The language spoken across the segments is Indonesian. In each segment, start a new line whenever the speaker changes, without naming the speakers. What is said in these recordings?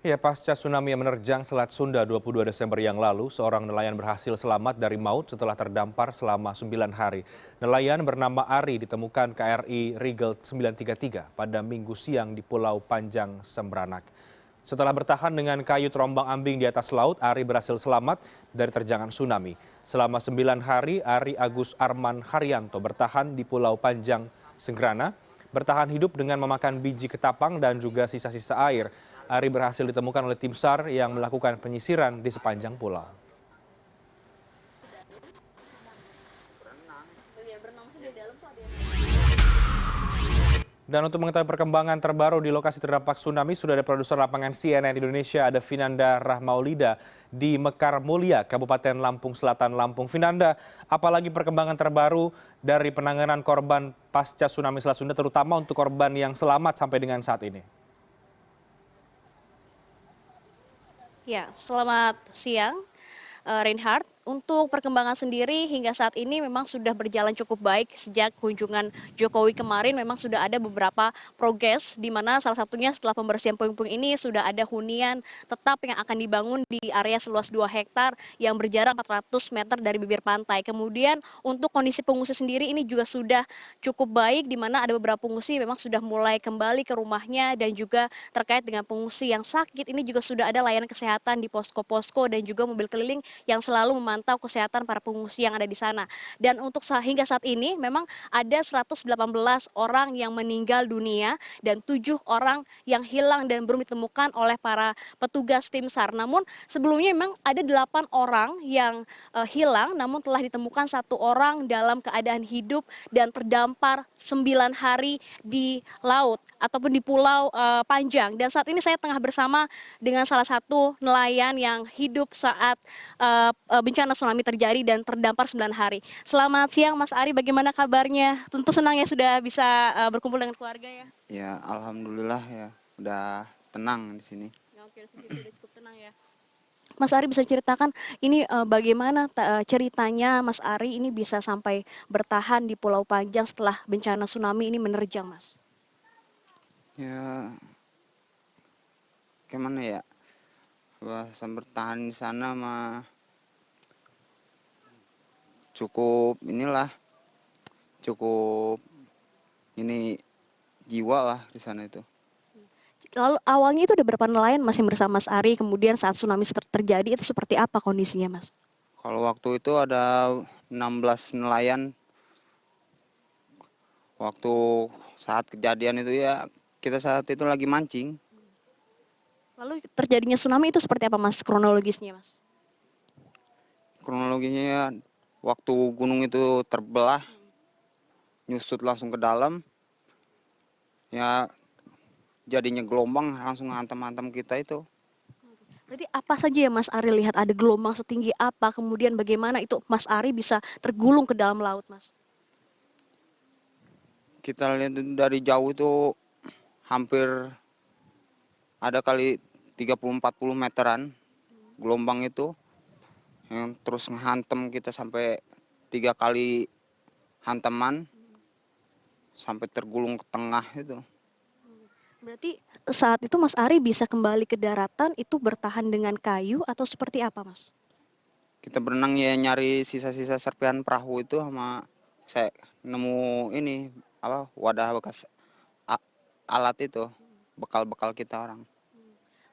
Ya, pasca tsunami yang menerjang Selat Sunda 22 Desember yang lalu, seorang nelayan berhasil selamat dari maut setelah terdampar selama 9 hari. Nelayan bernama Ari ditemukan KRI Rigel 933 pada Minggu siang di Pulau Panjang, Sembranak. Setelah bertahan dengan kayu terombang-ambing di atas laut, Ari berhasil selamat dari terjangan tsunami. Selama 9 hari, Ari Agus Arman Haryanto bertahan di Pulau Panjang, Senggrana, bertahan hidup dengan memakan biji ketapang dan juga sisa-sisa air. Ari berhasil ditemukan oleh tim SAR yang melakukan penyisiran di sepanjang pulau. Dan untuk mengetahui perkembangan terbaru di lokasi terdampak tsunami, sudah ada produser lapangan CNN Indonesia, ada Vinanda Rahmaulida di Mekar Mulia, Kabupaten Lampung Selatan, Lampung. Vinanda, apalagi perkembangan terbaru dari penanganan korban pasca tsunami Selat Sunda, terutama untuk korban yang selamat sampai dengan saat ini?
Ya, selamat siang, Reinhardt. Untuk perkembangan sendiri hingga saat ini memang sudah berjalan cukup baik sejak kunjungan Jokowi kemarin. Memang sudah ada beberapa progres di mana salah satunya setelah pembersihan puing-puing ini sudah ada hunian tetap yang akan dibangun di area seluas 2 hektar yang berjarak 400 meter dari bibir pantai. Kemudian untuk kondisi pengungsi sendiri ini juga sudah cukup baik di mana ada beberapa pengungsi memang sudah mulai kembali ke rumahnya, dan juga terkait dengan pengungsi yang sakit ini juga sudah ada layanan kesehatan di posko-posko dan juga mobil keliling yang selalu memantau kesehatan para pengungsi yang ada di sana. Dan untuk hingga saat ini memang ada 118 orang yang meninggal dunia dan 7 orang yang hilang dan belum ditemukan oleh para petugas tim SAR. Namun sebelumnya memang ada 8 orang yang hilang, namun telah ditemukan 1 orang dalam keadaan hidup dan terdampar 9 hari di laut ataupun di Pulau Panjang. Dan saat ini saya tengah bersama dengan salah satu nelayan yang hidup saat bencana tsunami terjadi dan terdampar 9 hari. Selamat siang Mas Ari, bagaimana kabarnya? Tentu senang ya sudah bisa berkumpul dengan keluarga ya.
Ya, alhamdulillah ya, udah tenang di sini.
Oke, sudah cukup tenang ya. Mas Ari bisa ceritakan ini bagaimana ceritanya Mas Ari ini bisa sampai bertahan di Pulau Panjang setelah bencana tsunami ini menerjang, Mas?
Ya, gimana ya? Bahasa bertahan di sana mah cukup cukup ini jiwa lah di sana itu.
Lalu awalnya itu ada berapa nelayan masih bersama Mas Ari, kemudian saat tsunami terjadi itu seperti apa kondisinya, Mas?
Kalau waktu itu ada 16 nelayan. Waktu saat kejadian itu ya, kita saat itu lagi mancing.
Lalu terjadinya tsunami itu seperti apa, Mas, kronologisnya, Mas?
Kronologinya ya, waktu gunung itu terbelah, nyusut langsung ke dalam, ya jadinya gelombang langsung hantam-hantam kita itu.
Berarti apa saja ya Mas Ari lihat, ada gelombang setinggi apa, kemudian bagaimana itu Mas Ari bisa tergulung ke dalam laut, Mas?
Kita lihat dari jauh itu hampir ada kali 30-40 meteran gelombang itu yang terus ngehantem kita sampai 3 kali hantaman sampai tergulung ke tengah itu.
Berarti saat itu Mas Ari bisa kembali ke daratan itu bertahan dengan kayu atau seperti apa, Mas?
Kita berenang ya nyari sisa-sisa serpihan perahu itu, sama saya nemu ini wadah bekas alat itu, bekal-bekal kita orang.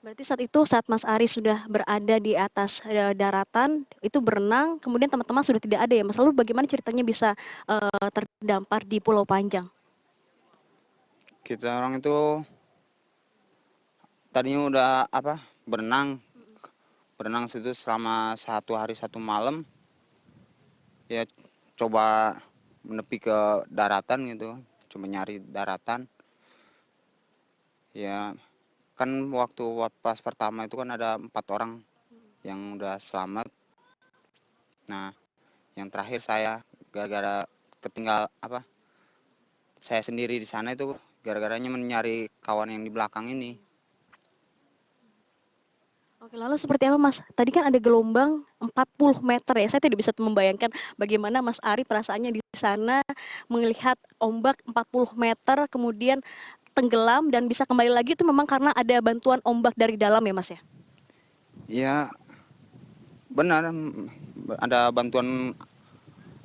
Berarti saat Mas Ari sudah berada di atas daratan itu berenang, kemudian teman-teman sudah tidak ada ya, Mas? Lalu bagaimana ceritanya bisa terdampar di Pulau Panjang?
Kita orang itu tadinya udah berenang situ selama 1 hari 1 malam, ya coba menepi ke daratan gitu, cuma nyari daratan. Ya kan waktu pas pertama itu kan ada 4 orang yang udah selamat. Nah yang terakhir saya gara-gara ketinggal saya sendiri di sana itu, gara-garanya mencari kawan yang di belakang ini.
Oke, lalu seperti apa, Mas? Tadi kan ada gelombang 40 meter ya. Saya tidak bisa membayangkan bagaimana Mas Ari perasaannya di sana melihat ombak 40 meter, kemudian tenggelam dan bisa kembali lagi itu memang karena ada bantuan ombak dari dalam ya Mas ya?
Ya benar, ada bantuan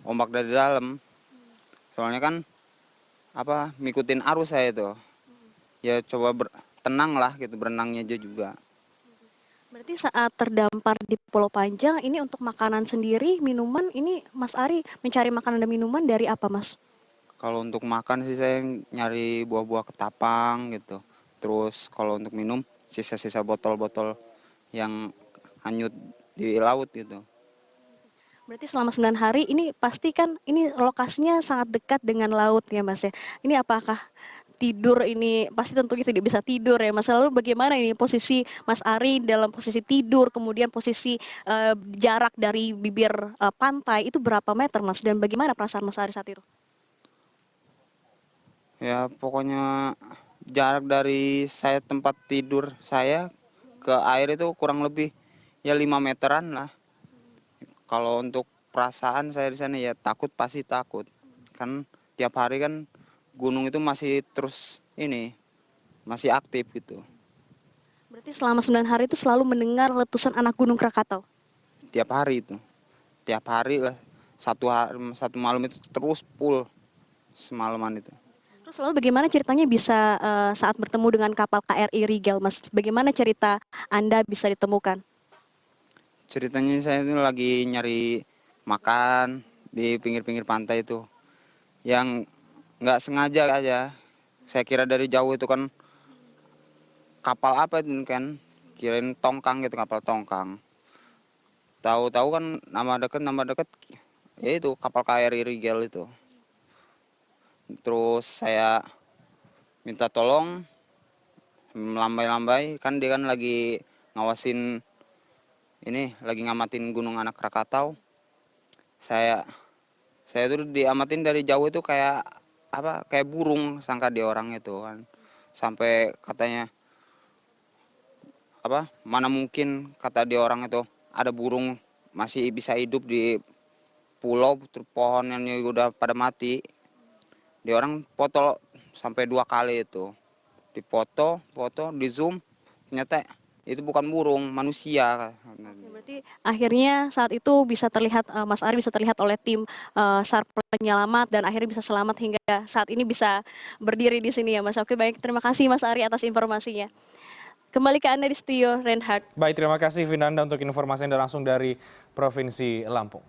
ombak dari dalam. Soalnya kan ngikutin arus saya itu. Ya coba tenang lah gitu, berenangnya aja juga.
Berarti saat terdampar di Pulau Panjang ini untuk makanan sendiri, minuman ini Mas Ari mencari makanan dan minuman dari apa Mas?
Kalau untuk makan sih saya nyari buah-buah ketapang gitu. Terus kalau untuk minum sisa-sisa botol-botol yang hanyut di laut gitu.
Berarti selama 9 hari ini pasti kan ini lokasinya sangat dekat dengan laut ya Mas ya. Ini apakah tidur ini pasti tentunya tidak bisa tidur ya Mas. Lalu bagaimana ini posisi Mas Ari dalam posisi tidur, kemudian posisi jarak dari bibir pantai itu berapa meter Mas? Dan bagaimana perasaan Mas Ari saat itu?
Ya pokoknya jarak dari saya tempat tidur saya ke air itu kurang lebih ya 5 meteran lah. Kalau untuk perasaan saya di sana ya takut, pasti takut. Kan tiap hari kan gunung itu masih terus masih aktif gitu.
Berarti selama 9 hari itu selalu mendengar letusan anak gunung Krakatau.
Tiap hari itu. Tiap hari lah. Satu malam itu terus full semalaman itu.
Terus lalu bagaimana ceritanya bisa saat bertemu dengan kapal KRI Rigel Mas? Bagaimana cerita Anda bisa ditemukan?
Ceritanya saya itu lagi nyari makan di pinggir-pinggir pantai itu. Yang nggak sengaja aja. Saya kira dari jauh itu kan kapal apa itu kan. Kirain tongkang gitu, kapal tongkang. Tahu-tahu kan nama dekat ya itu kapal KRI Rigel itu. Terus saya minta tolong, melambai-lambai, kan dia kan lagi ngawasin lagi ngamatin Gunung Anak Krakatau. Saya tuh diamatin dari jauh itu kayak kayak burung, sangka dia orang itu kan. Sampai katanya mana mungkin kata dia orang itu ada burung masih bisa hidup di pulau pohon yang udah pada mati. Dia orang foto sampai 2 kali itu. Dipoto, di zoom, ternyata itu bukan burung, manusia.
Oke, berarti akhirnya saat itu bisa terlihat Mas Ari bisa terlihat oleh tim SAR penyelamat dan akhirnya bisa selamat hingga saat ini bisa berdiri di sini ya Mas. Oke baik, terima kasih Mas Ari atas informasinya. Kembali ke Anda di studio Reinhardt.
Baik, terima kasih Vinanda untuk informasi Anda langsung dari Provinsi Lampung.